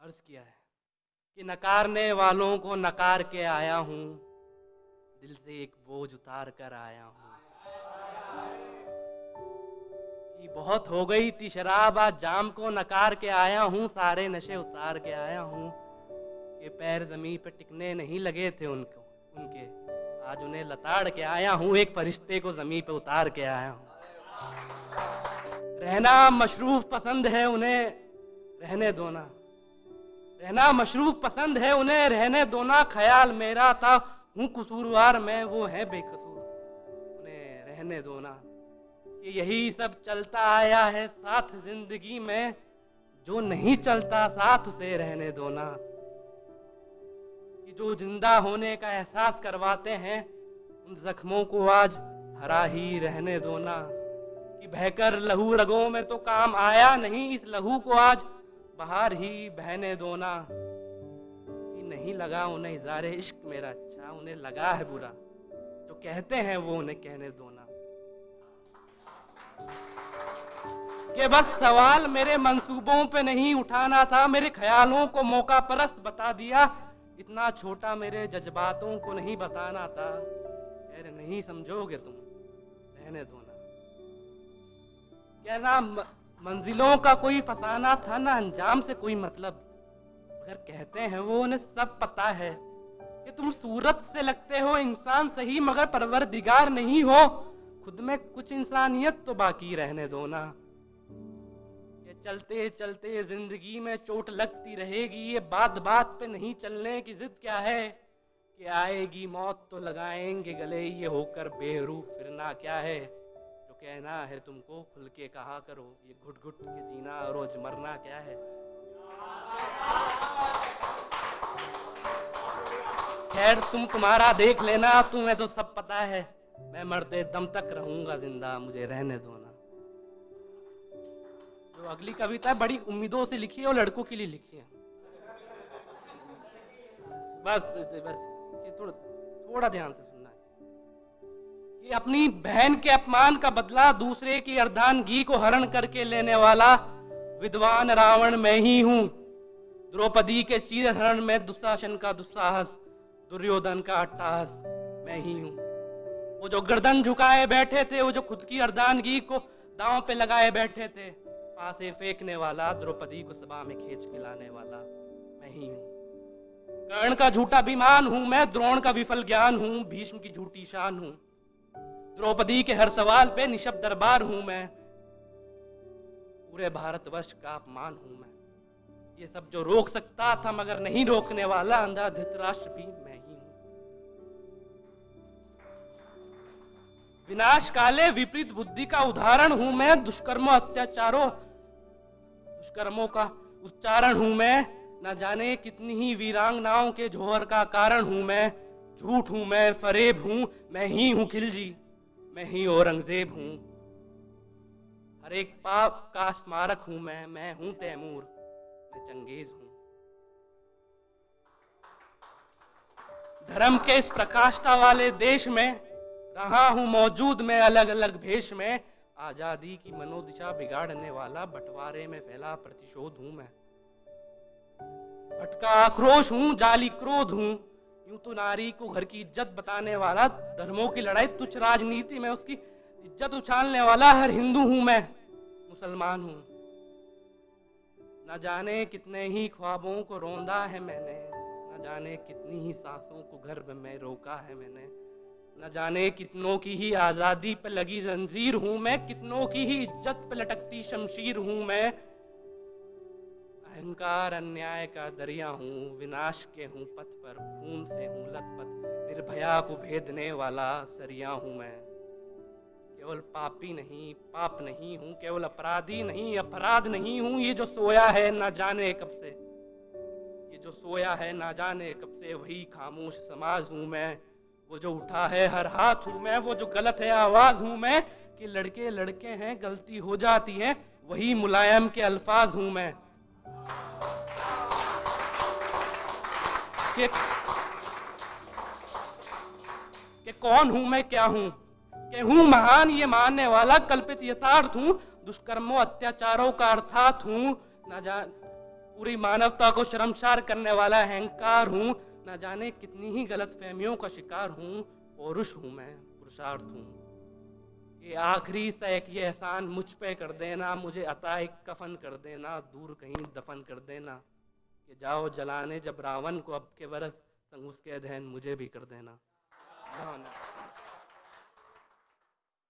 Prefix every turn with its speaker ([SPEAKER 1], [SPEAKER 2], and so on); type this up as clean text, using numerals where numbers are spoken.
[SPEAKER 1] अर्ज किया है कि नकारने वालों को नकार के आया हूँ, दिल से एक बोझ उतार कर आया हूँ। कि बहुत हो गई थी शराब, आज जाम को नकार के आया हूँ, सारे नशे उतार के आया हूँ। कि पैर जमीन पे टिकने नहीं लगे थे उनके, आज उन्हें लताड़ के आया हूँ, एक फरिश्ते को जमीन पे उतार के आया हूँ। रहना मशरूफ पसंद है उन्हें, रहने दो ना। रहना मशरूफ पसंद है उन्हें, रहने दो ना। ख्याल मेरा था हूँ कसूरवार मैं, वो है बेकसूर, उन्हें रहने दो ना। कि यही सब चलता आया है साथ जिंदगी में, जो नहीं चलता साथ उसे रहने दो ना। कि जो जिंदा होने का एहसास करवाते हैं, उन जख्मों को आज हरा ही रहने दो ना। कि बहकर लहू रगों में तो काम आया नहीं, इस लहू को आज बाहर ही बहने दो ना। कि नहीं लगा उन्हें इज़ारे इश्क मेरा अच्छा, उन्हें लगा है बुरा, जो कहते हैं वो उन्हें कहने दो ना। कि बस सवाल मेरे मंसूबों पे नहीं उठाना था, मेरे ख्यालों को मौका परस्त बता दिया, इतना छोटा मेरे जज्बातों को नहीं बताना था। अरे नहीं समझोगे तुम, रहने दो ना। क्या ना मंजिलों का कोई फसाना था, ना अंजाम से कोई मतलब, अगर कहते हैं वो उन्हें सब पता है। कि तुम सूरत से लगते हो इंसान सही, मगर परवरदिगार नहीं हो, खुद में कुछ इंसानियत तो बाकी रहने दो ना। ये चलते चलते जिंदगी में चोट लगती रहेगी, ये बात बात पे नहीं चलने की जिद क्या है। कि आएगी मौत तो लगाएंगे गले, ये होकर बेरूह फिरना क्या है। जो कहना है तुमको खुल के कहा करो, ये घुट घुट के जीना रोज मरना क्या है। खैर तुम तुम्हारा देख लेना, तुम्हें तो सब पता है, मैं मरते दम तक रहूंगा जिंदा, मुझे रहने दो ना। जो अगली कविता है बड़ी उम्मीदों से लिखी है और लड़कों के लिए लिखी है। बस थोड़ा ध्यान से सुनना है। कि अपनी बहन के अपमान का बदला दूसरे की अर्धांगी को हरण करके लेने वाला विद्वान रावण मैं ही हूं। द्रौपदी के चीर हरण में दुशासन का दुस्साहस, दुर्योधन का अट्टहास मैं ही हूं। वो जो गर्दन झुकाए बैठे थे, वो जो खुद की अर्धांगी को दांव पे लगाए बैठे थे, पासे फेंकने वाला, द्रौपदी को सभा में खींच के लाने वाला मैं ही हूं। कर्ण का झूठा अभिमान हूं मैं, द्रोण का विफल ज्ञान हूं, भीष्म की झूठी शान हूं, द्रौपदी के हर सवाल पे निशब्द दरबार हूं मैं, पूरे भारतवर्ष का अपमान हूं मैं। ये सब जो रोक सकता था मगर नहीं रोकने वाला, अंधा धृतराष्ट्र भी मैं ही हूं। विनाश काले विपरीत बुद्धि का उदाहरण हूं मैं, दुष्कर्मों का उच्चारण हूं मैं, न जाने कितनी ही वीरांगनाओं के जोहर का कारण हूं मैं। झूठ हूं मैं, फरेब हूं, मैं ही हूं खिलजी, मैं ही औरंगजेब हूं। हर एक पाप का स्मारक हूं मैं हूं तैमूर, मैं चंगेज हूं। धर्म के इस प्रकाष्ठा वाले देश में रहा हूं मौजूद मैं, अलग अलग भेष में, आजादी की मनोदिशा बिगाड़ने वाला बंटवारे में फैला प्रतिशोध हूं मैं। भटका आक्रोश हूं, जाली क्रोध हूं, यूं तो नारी को घर की इज्जत बताने वाला, धर्मों की लड़ाई तुच्छ राजनीति में उसकी इज्जत उछालने वाला हर हिंदू हूं मैं, मुसलमान हूं। न जाने कितने ही ख्वाबों को रौंदा है मैंने, न जाने कितनी ही सांसों को गर्भ में रोका है मैंने, न जाने कितनों की ही आजादी पे लगी जंजीर हूं मैं, कितनों की ही इज्जत पे लटकती शमशीर हूं मैं। अहंकार अन्याय का दरिया हूँ, विनाश के हूँ पथ पर, खून से हूँ लथपथ, निर्भया को भेदने वाला सरिया हूँ मैं। केवल पापी नहीं, पाप नहीं हूँ, केवल अपराधी नहीं, अपराध नहीं हूँ। ये जो सोया है ना जाने कब से, ये जो सोया है ना जाने कब से, वही खामोश समाज हूँ मैं। वो जो उठा है हर हाथ हूँ मैं, वो जो गलत है आवाज हूँ मैं। कि लड़के लड़के हैं, गलती हो जाती है, वही मुलायम के अल्फाज हूँ मैं। कि कौन हूं मैं, क्या हूं, कि हूं महान ये मानने वाला, कल्पित यथार्थ हूं, दुष्कर्मों अत्याचारों का अर्थात हूं। पूरी मानवता को शर्मसार करने वाला अहंकार हूँ। न जाने कितनी ही गलत फहमियों का शिकार हूँ। पौरुष हूँ मैं, पुरुषार्थ हूँ। ये आखिरी सा एक ये एहसान मुझ पे कर देना, मुझे अता एक कफन कर देना, दूर कहीं दफन कर देना, कि जाओ जलाने जब रावण को अब के बरस, संग उसके दहन मुझे भी कर देना।